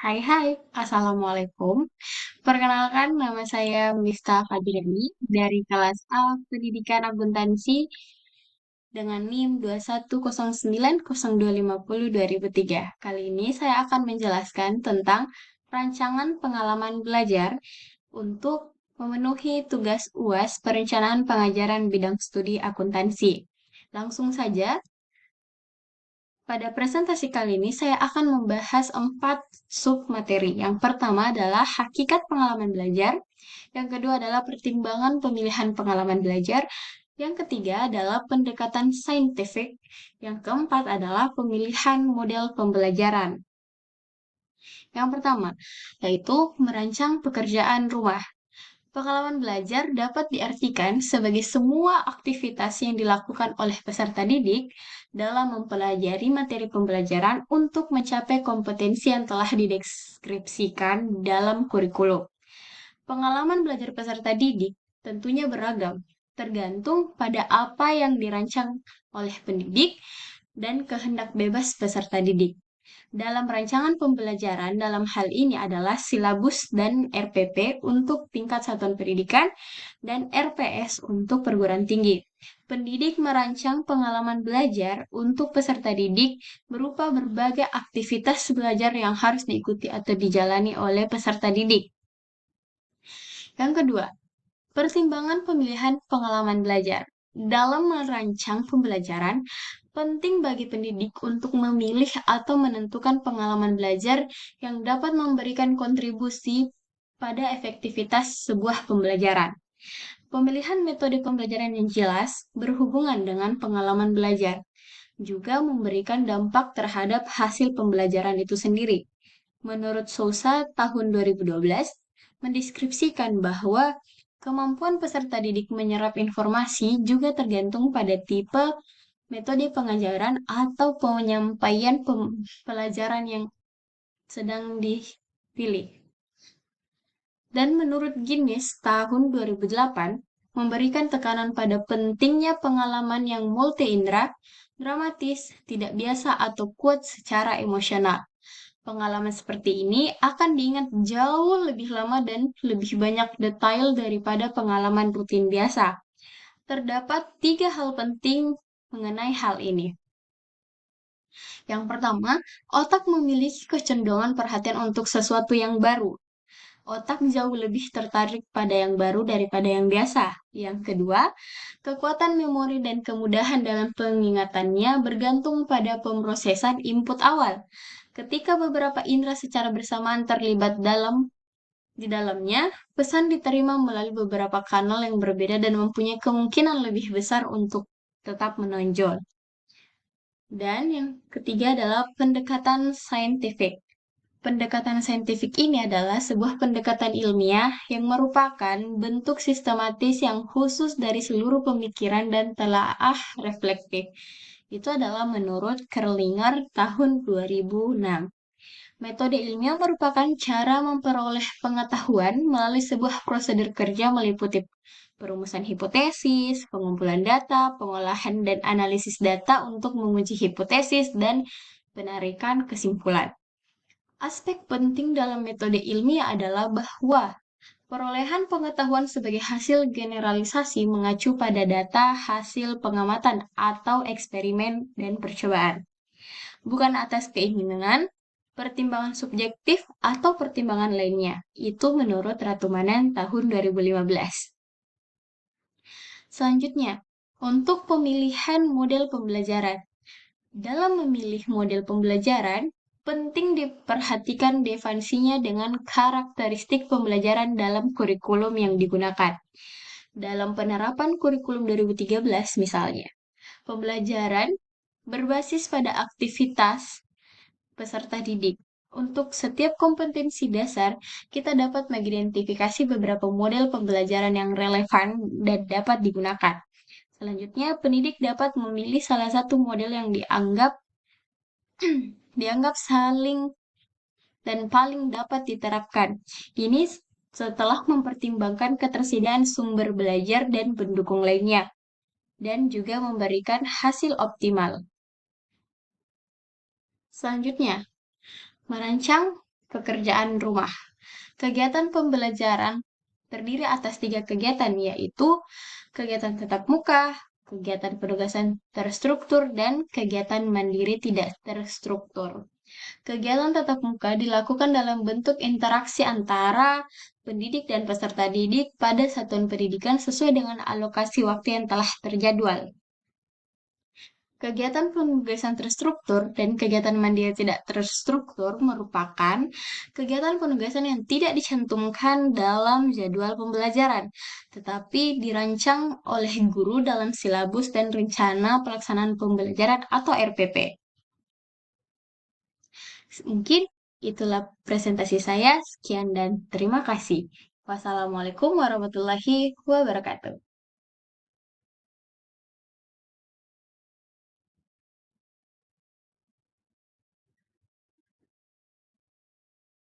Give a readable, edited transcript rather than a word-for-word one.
Hai, Assalamualaikum. Perkenalkan, nama saya Mista Fadriani dari kelas A Pendidikan Akuntansi dengan NIM 210902050-2003. Kali ini saya akan menjelaskan tentang rancangan pengalaman belajar untuk memenuhi tugas UAS Perencanaan Pengajaran Bidang Studi Akuntansi. Langsung saja, pada presentasi kali ini saya akan membahas 4 submateri. Yang pertama adalah hakikat pengalaman belajar, yang kedua adalah pertimbangan pemilihan pengalaman belajar, yang ketiga adalah pendekatan saintifik, yang keempat adalah pemilihan model pembelajaran. Yang pertama, yaitu merancang pekerjaan rumah. Pengalaman belajar dapat diartikan sebagai semua aktivitas yang dilakukan oleh peserta didik dalam mempelajari materi pembelajaran untuk mencapai kompetensi yang telah dideskripsikan dalam kurikulum. Pengalaman belajar peserta didik tentunya beragam, tergantung pada apa yang dirancang oleh pendidik dan kehendak bebas peserta didik. Dalam rancangan pembelajaran dalam hal ini adalah silabus dan RPP untuk tingkat satuan pendidikan dan RPS untuk perguruan tinggi. Pendidik merancang pengalaman belajar untuk peserta didik berupa berbagai aktivitas belajar yang harus diikuti atau dijalani oleh peserta didik. Yang kedua, pertimbangan pemilihan pengalaman belajar. Dalam merancang pembelajaran, penting bagi pendidik untuk memilih atau menentukan pengalaman belajar yang dapat memberikan kontribusi pada efektivitas sebuah pembelajaran. Pemilihan metode pembelajaran yang jelas berhubungan dengan pengalaman belajar, juga memberikan dampak terhadap hasil pembelajaran itu sendiri. Menurut Sousa tahun 2012, mendeskripsikan bahwa kemampuan peserta didik menyerap informasi juga tergantung pada tipe metode pengajaran atau penyampaian pelajaran yang sedang dipilih. Dan menurut Guinness tahun 2008, memberikan tekanan pada pentingnya pengalaman yang multi-indera, dramatis, tidak biasa atau kuat secara emosional. Pengalaman seperti ini akan diingat jauh lebih lama dan lebih banyak detail daripada pengalaman rutin biasa. Terdapat 3 hal penting mengenai hal ini. Yang pertama, otak memiliki kecenderungan perhatian untuk sesuatu yang baru. Otak jauh lebih tertarik pada yang baru daripada yang biasa. Yang kedua, kekuatan memori dan kemudahan dalam pengingatannya bergantung pada pemrosesan input awal. Ketika beberapa indera secara bersamaan terlibat di dalamnya, pesan diterima melalui beberapa kanal yang berbeda dan mempunyai kemungkinan lebih besar untuk tetap menonjol. Dan yang ketiga adalah pendekatan saintifik. Pendekatan saintifik ini adalah sebuah pendekatan ilmiah yang merupakan bentuk sistematis yang khusus dari seluruh pemikiran dan telaah reflektif. Itu adalah menurut Kerlinger tahun 2006. Metode ilmiah merupakan cara memperoleh pengetahuan melalui sebuah prosedur kerja meliputi perumusan hipotesis, pengumpulan data, pengolahan dan analisis data untuk menguji hipotesis, dan penarikan kesimpulan. Aspek penting dalam metode ilmiah adalah bahwa perolehan pengetahuan sebagai hasil generalisasi mengacu pada data hasil pengamatan atau eksperimen dan percobaan, bukan atas keinginan, pertimbangan subjektif, atau pertimbangan lainnya. Itu menurut Ratu Manan tahun 2015. Selanjutnya, untuk pemilihan model pembelajaran. Dalam memilih model pembelajaran, penting diperhatikan definisinya dengan karakteristik pembelajaran dalam kurikulum yang digunakan. Dalam penerapan kurikulum 2013 misalnya, pembelajaran berbasis pada aktivitas peserta didik. Untuk setiap kompetensi dasar, kita dapat mengidentifikasi beberapa model pembelajaran yang relevan dan dapat digunakan. Selanjutnya, pendidik dapat memilih salah satu model yang dianggap saling dan paling dapat diterapkan. Ini setelah mempertimbangkan ketersediaan sumber belajar dan pendukung lainnya, dan juga memberikan hasil optimal. Selanjutnya, merancang pekerjaan rumah. Kegiatan pembelajaran terdiri atas 3 kegiatan, yaitu kegiatan tatap muka, kegiatan penugasan terstruktur, dan kegiatan mandiri tidak terstruktur. Kegiatan tatap muka dilakukan dalam bentuk interaksi antara pendidik dan peserta didik pada satuan pendidikan sesuai dengan alokasi waktu yang telah terjadwal. Kegiatan penugasan terstruktur dan kegiatan mandiri tidak terstruktur merupakan kegiatan penugasan yang tidak dicantumkan dalam jadwal pembelajaran, tetapi dirancang oleh guru dalam silabus dan rencana pelaksanaan pembelajaran atau RPP. Mungkin itulah presentasi saya. Sekian dan terima kasih. Wassalamualaikum warahmatullahi wabarakatuh.